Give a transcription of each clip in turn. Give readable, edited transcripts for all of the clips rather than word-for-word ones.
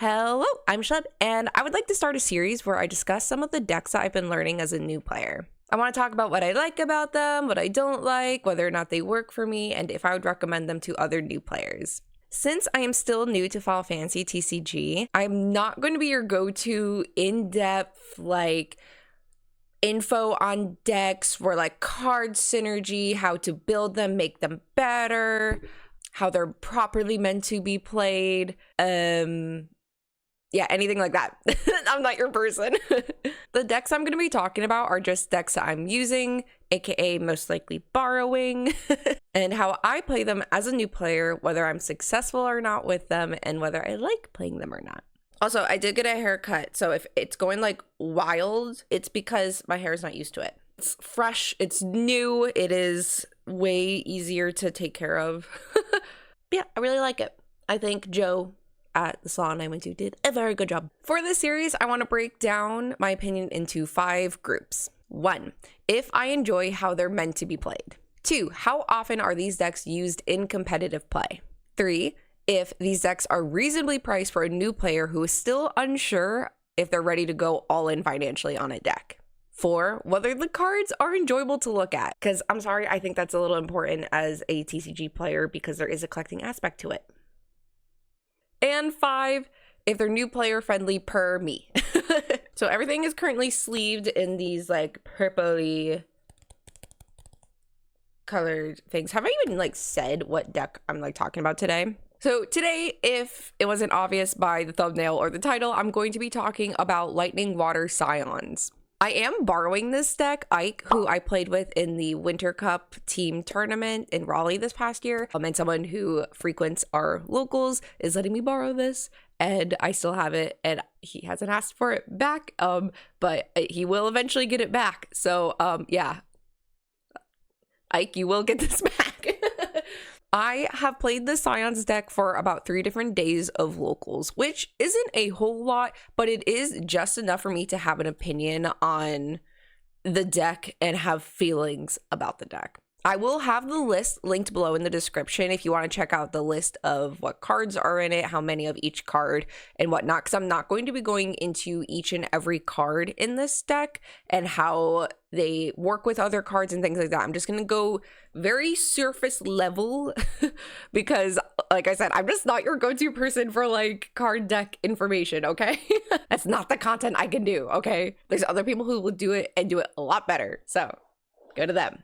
Hello, I'm Shleb, and I would like to start a series where I discuss some of the decks that I've been learning as a new player. I want to talk about what I like about them, what I don't like, whether or not they work for me, and if I would recommend them to other new players. Since I am still new to Final Fantasy TCG, I'm not going to be your go-to in-depth, info on decks for card synergy, how to build them, make them better, how they're properly meant to be played, yeah, anything like that. I'm not your person. The decks I'm going to be talking about are just decks that I'm using, aka most likely borrowing, and how I play them as a new player, whether I'm successful or not with them, and whether I like playing them or not. Also, I did get a haircut, so if it's going wild, it's because my hair is not used to it. It's fresh, it's new, it is way easier to take care of. Yeah, I really like it. I think Joe at the salon I went to did a very good job. For this series, I want to break down my opinion into 5 groups. 1, if I enjoy how they're meant to be played. 2, how often are these decks used in competitive play? 3, if these decks are reasonably priced for a new player who is still unsure if they're ready to go all in financially on a deck. 4, whether the cards are enjoyable to look at, because I'm sorry, I think that's a little important as a TCG player because there is a collecting aspect to it. And 5, if they're new player friendly per me. So everything is currently sleeved in these purpley colored things. Have I even said what deck I'm talking about today? So today, if it wasn't obvious by the thumbnail or the title, I'm going to be talking about Lightning Water Scions. I am borrowing this deck, Ike, who I played with in the Winter Cup team tournament in Raleigh this past year. And someone who frequents our locals is letting me borrow this, and I still have it, and he hasn't asked for it back, but he will eventually get it back. So, yeah. Ike, you will get this back. I have played the Scions deck for about 3 different days of locals, which isn't a whole lot, but it is just enough for me to have an opinion on the deck and have feelings about the deck. I will have the list linked below in the description if you want to check out the list of what cards are in it, how many of each card, and whatnot, because I'm not going to be going into each and every card in this deck and how they work with other cards and things like that. I'm just going to go very surface level because, like I said, I'm just not your go-to person for card deck information, okay? That's not the content I can do, okay? There's other people who will do it and do it a lot better, so go to them.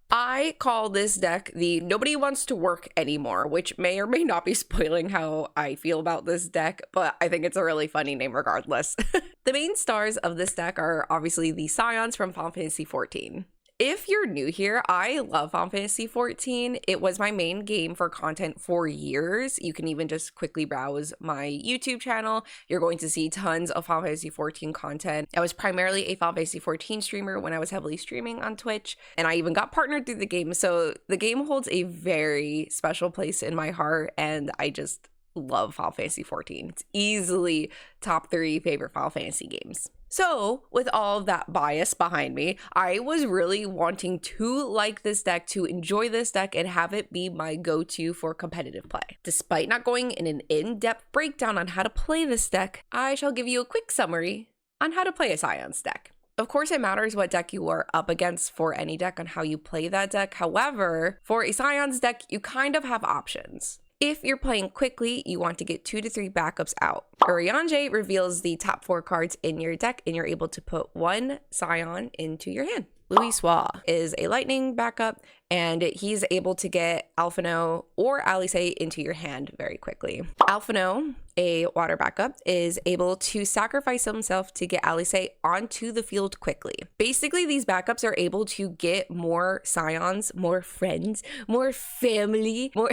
I call this deck the Nobody Wants to Work Anymore, which may or may not be spoiling how I feel about this deck, but I think it's a really funny name regardless. The main stars of this deck are obviously the Scions from Final Fantasy 14. If you're new here, I love Final Fantasy 14. It was my main game for content for years. You can even just quickly browse my YouTube channel. You're going to see tons of Final Fantasy 14 content. I was primarily a Final Fantasy 14 streamer when I was heavily streaming on Twitch, and I even got partnered through the game. So the game holds a very special place in my heart, and I just love Final Fantasy 14. It's easily top 3 favorite Final Fantasy games. So, with all of that bias behind me, I was really wanting to like this deck, to enjoy this deck, and have it be my go-to for competitive play. Despite not going in an in-depth breakdown on how to play this deck, I shall give you a quick summary on how to play a Scions deck. Of course, it matters what deck you are up against for any deck on how you play that deck. However, for a Scions deck, you kind of have options. If you're playing quickly, you want to get 2 to 3 backups out. Urianger reveals the top 4 cards in your deck, and you're able to put 1 Scion into your hand. Louisoix is a lightning backup, and he's able to get Alphino or Alice into your hand very quickly. Alphino, a water backup, is able to sacrifice himself to get Alice onto the field quickly. Basically, these backups are able to get more Scions, more friends, more family, more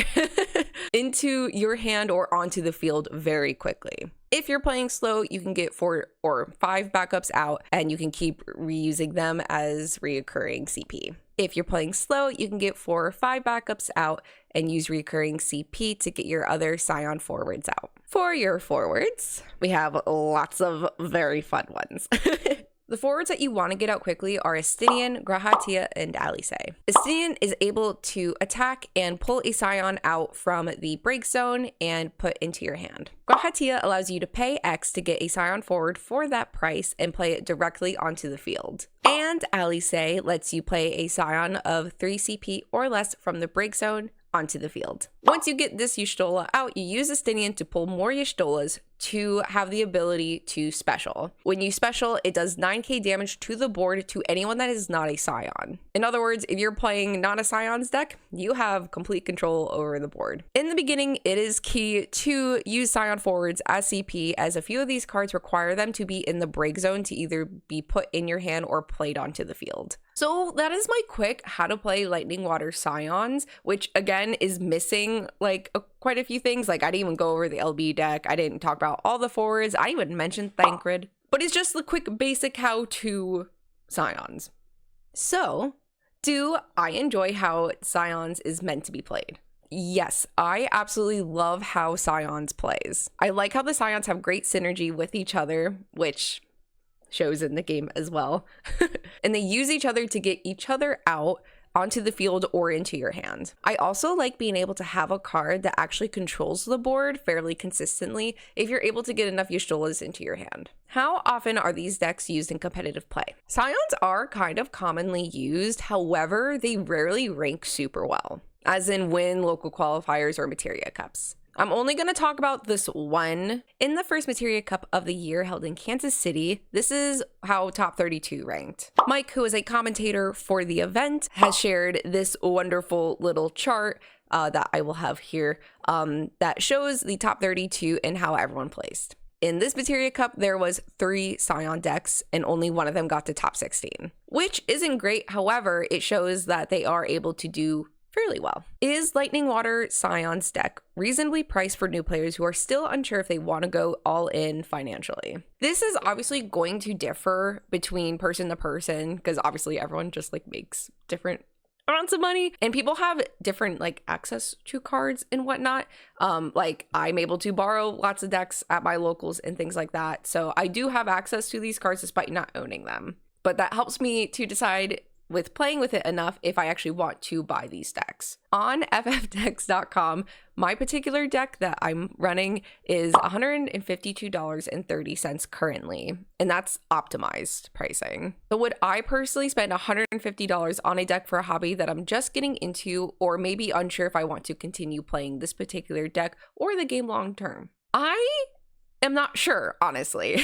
into your hand or onto the field very quickly. If you're playing slow, you can get 4 or 5 backups out, and you can keep reusing them as reoccurring CP. If you're playing slow, you can get 4 or 5 backups out and use recurring CP to get your other Scion forwards out. For your forwards, we have lots of very fun ones. The forwards that you want to get out quickly are Estinian, Grahatia, and Alice. Estinian is able to attack and pull a Scion out from the break zone and put into your hand. Grahatia allows you to pay X to get a Scion forward for that price and play it directly onto the field. And Alice lets you play a Scion of 3 CP or less from the break zone onto the field. Once you get this Y'shtola out, you use Estinian to pull more Y'shtolas to have the ability to special. When you special, it does 9k damage to the board to anyone that is not a Scion. In other words, if you're playing not a Scion's deck, you have complete control over the board. In the beginning, it is key to use Scion forwards as CP, as a few of these cards require them to be in the break zone to either be put in your hand or played onto the field. So that is my quick how to play Lightning Water Scions, which again is missing like quite a few things. Like I didn't even go over the LB deck. I didn't talk about all the forwards. I didn't even mention Thancred, but it's just the quick basic how to Scions. So do I enjoy how Scions is meant to be played? Yes, I absolutely love how Scions plays. I like how the Scions have great synergy with each other, which shows in the game as well. And they use each other to get each other out onto the field or into your hand. I also like being able to have a card that actually controls the board fairly consistently if you're able to get enough Y'shtolas into your hand. How often are these decks used in competitive play? Scions are kind of commonly used, however, they rarely rank super well, as in win local qualifiers or Materia Cups. I'm only going to talk about this one. In the first Materia Cup of the year held in Kansas City, this is how top 32 ranked. Mike, who is a commentator for the event, has shared this wonderful little chart that I will have here that shows the top 32 and how everyone placed. In this Materia Cup, there was 3 Scion decks and only one of them got to top 16, which isn't great. However, it shows that they are able to do fairly well. Is Lightning Water Scion's deck reasonably priced for new players who are still unsure if they want to go all in financially? This is obviously going to differ between person to person because obviously everyone just like makes different amounts of money and people have different like access to cards and whatnot. Like I'm able to borrow lots of decks at my locals and things like that. So I do have access to these cards despite not owning them. But that helps me to decide with playing with it enough if I actually want to buy these decks. On ffdecks.com, my particular deck that I'm running is $152.30 currently, and that's optimized pricing. So would I personally spend $150 on a deck for a hobby that I'm just getting into or maybe unsure if I want to continue playing this particular deck or the game long term? I'm not sure, honestly.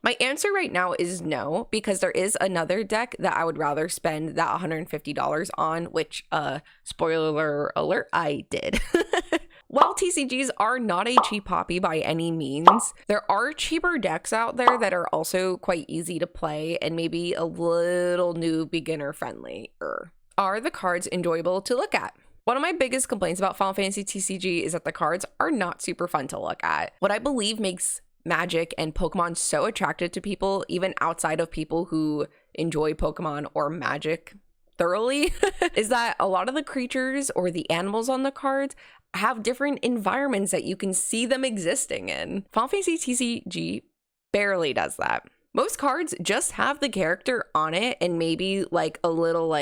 My answer right now is no, because there is another deck that I would rather spend that $150 on, which, spoiler alert, I did. While TCGs are not a cheap hobby by any means, there are cheaper decks out there that are also quite easy to play and maybe a little new beginner friendly. Are the cards enjoyable to look at? One of my biggest complaints about Final Fantasy TCG is that the cards are not super fun to look at. What I believe makes Magic and Pokemon so attractive to people, even outside of people who enjoy Pokemon or Magic thoroughly, is that a lot of the creatures or the animals on the cards have different environments that you can see them existing in. Final Fantasy TCG barely does that. Most cards just have the character on it and maybe like a little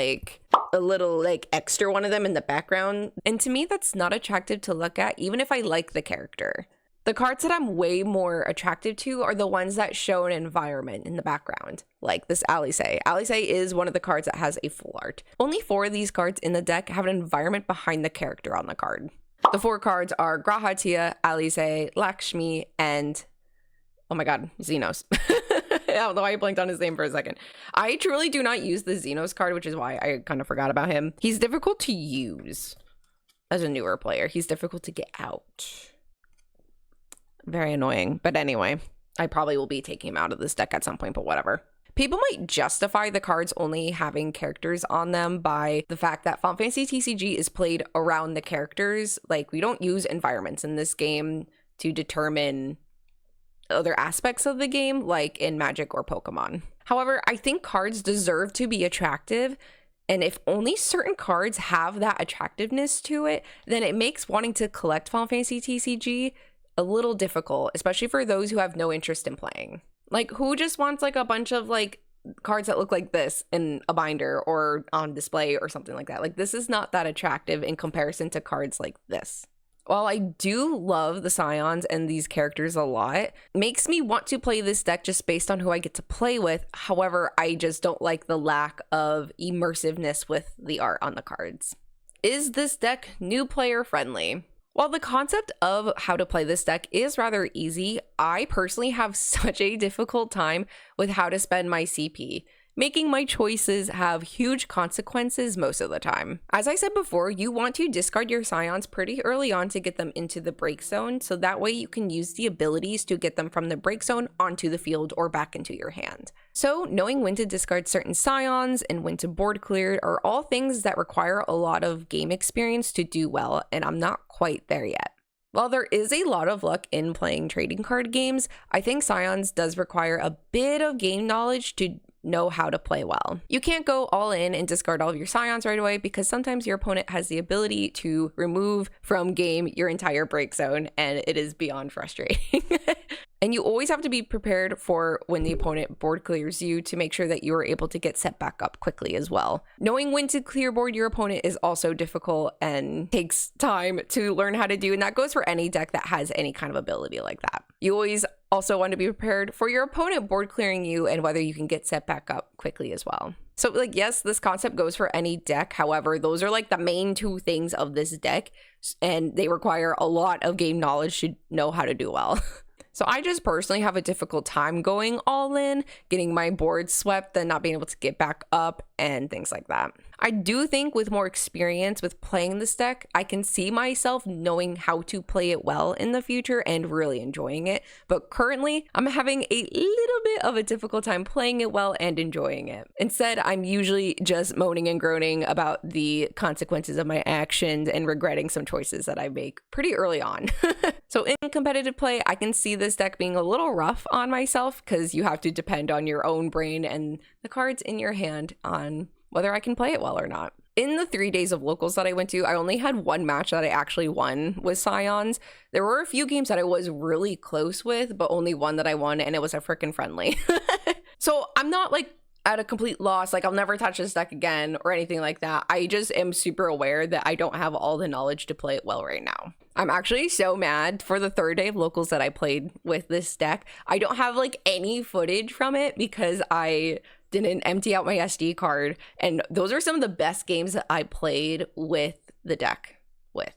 extra one of them in the background. And to me, that's not attractive to look at, even if I like the character. The cards that I'm way more attracted to are the ones that show an environment in the background, like this Alice. Alice is one of the cards that has a full art. Only 4 of these cards in the deck have an environment behind the character on the card. The 4 cards are Grahatia, Alice, Lakshmi, and oh my god, Xenos. I don't know why I blanked on his name for a second. I truly do not use the Xenos card, which is why I kind of forgot about him. He's difficult to use as a newer player. He's difficult to get out. Very annoying. But anyway, I probably will be taking him out of this deck at some point, but whatever. People might justify the cards only having characters on them by the fact that Final Fantasy TCG is played around the characters. Like, we don't use environments in this game to determine other aspects of the game, like in Magic or Pokemon. However, I think cards deserve to be attractive, and if only certain cards have that attractiveness to it, then it makes wanting to collect Final Fantasy TCG a little difficult, especially for those who have no interest in playing. Like, who just wants like a bunch of like cards that look like this in a binder or on display or something like that. Like, this is not that attractive in comparison to cards like this. While I do love the Scions and these characters a lot, it makes me want to play this deck just based on who I get to play with. However, I just don't like the lack of immersiveness with the art on the cards. Is this deck new player friendly? While the concept of how to play this deck is rather easy, I personally have such a difficult time with how to spend my CP, making my choices have huge consequences most of the time. As I said before, you want to discard your Scions pretty early on to get them into the break zone, so that way you can use the abilities to get them from the break zone onto the field or back into your hand. So knowing when to discard certain Scions and when to board clear are all things that require a lot of game experience to do well, and I'm not quite there yet. While there is a lot of luck in playing trading card games, I think Scions does require a bit of game knowledge to know how to play well. You can't go all in and discard all of your Scions right away because sometimes your opponent has the ability to remove from game your entire break zone, and it is beyond frustrating. And you always have to be prepared for when the opponent board clears you to make sure that you are able to get set back up quickly as well. Knowing when to clear board your opponent is also difficult and takes time to learn how to do, and that goes for any deck that has any kind of ability like that. You always also want to be prepared for your opponent board clearing you and whether you can get set back up quickly as well. So like, yes, this concept goes for any deck. However, those are like the main two things of this deck, and they require a lot of game knowledge to know how to do well. So I just personally have a difficult time going all in, getting my board swept, then not being able to get back up and things like that. I do think with more experience with playing this deck, I can see myself knowing how to play it well in the future and really enjoying it. But currently, I'm having a little bit of a difficult time playing it well and enjoying it. Instead, I'm usually just moaning and groaning about the consequences of my actions and regretting some choices that I make pretty early on. So in competitive play, I can see this deck being a little rough on myself because you have to depend on your own brain and the cards in your hand on whether I can play it well or not. In the 3 days of locals that I went to, I only had one match that I actually won with Scions. There were a few games that I was really close with, but only one that I won, and it was a freaking friendly. So I'm not like at a complete loss, like I'll never touch this deck again or anything like that. I just am super aware that I don't have all the knowledge to play it well right now. I'm actually so mad for the 3rd day of locals that I played with this deck. I don't have like any footage from it because I didn't empty out my SD card, and those are some of the best games that I played with the deck with.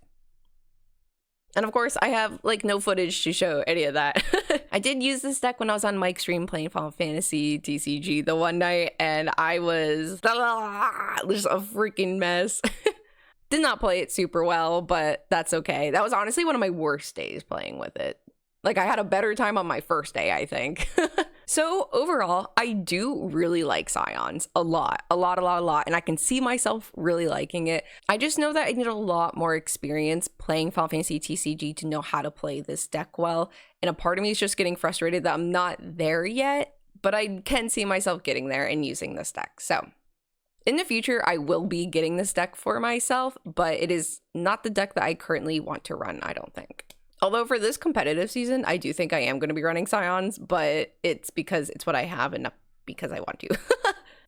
And of course, I have like no footage to show any of that. I did use this deck when I was on Mike's stream playing Final Fantasy TCG the one night, and I was just a freaking mess. Did not play it super well, but that's okay. That was honestly one of my worst days playing with it. Like, I had a better time on my first day, I think. So overall, I do really like Scions a lot, and I can see myself really liking it. I just know that I need a lot more experience playing Final Fantasy TCG to know how to play this deck well, and a part of me is just getting frustrated that I'm not there yet, but I can see myself getting there and using this deck. So in the future, I will be getting this deck for myself, but it is not the deck that I currently want to run, I don't think. Although for this competitive season, I do think I am going to be running Scions, but it's because it's what I have and not because I want to.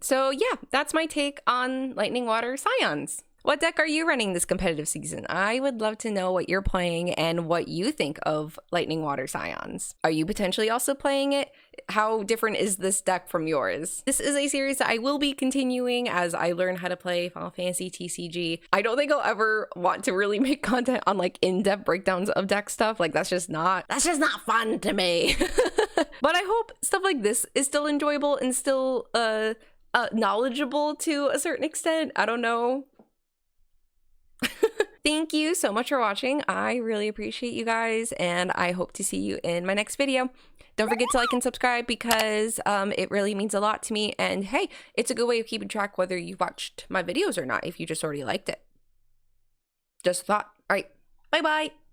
So yeah, that's my take on Lightning Water Scions. What deck are you running this competitive season? I would love to know what you're playing and what you think of Lightning Water Scions. Are you potentially also playing it? How different is this deck from yours? This is a series that I will be continuing as I learn how to play Final Fantasy TCG. I don't think I'll ever want to really make content on like in-depth breakdowns of deck stuff. Like that's just not fun to me. But I hope stuff like this is still enjoyable and still knowledgeable to a certain extent. I don't know. Thank you so much for watching. I really appreciate you guys, and I hope to see you in my next video. Don't forget to like and subscribe because it really means a lot to me, and hey, it's a good way of keeping track whether you watched my videos or not if you just already liked it. Just a thought. All right, bye bye.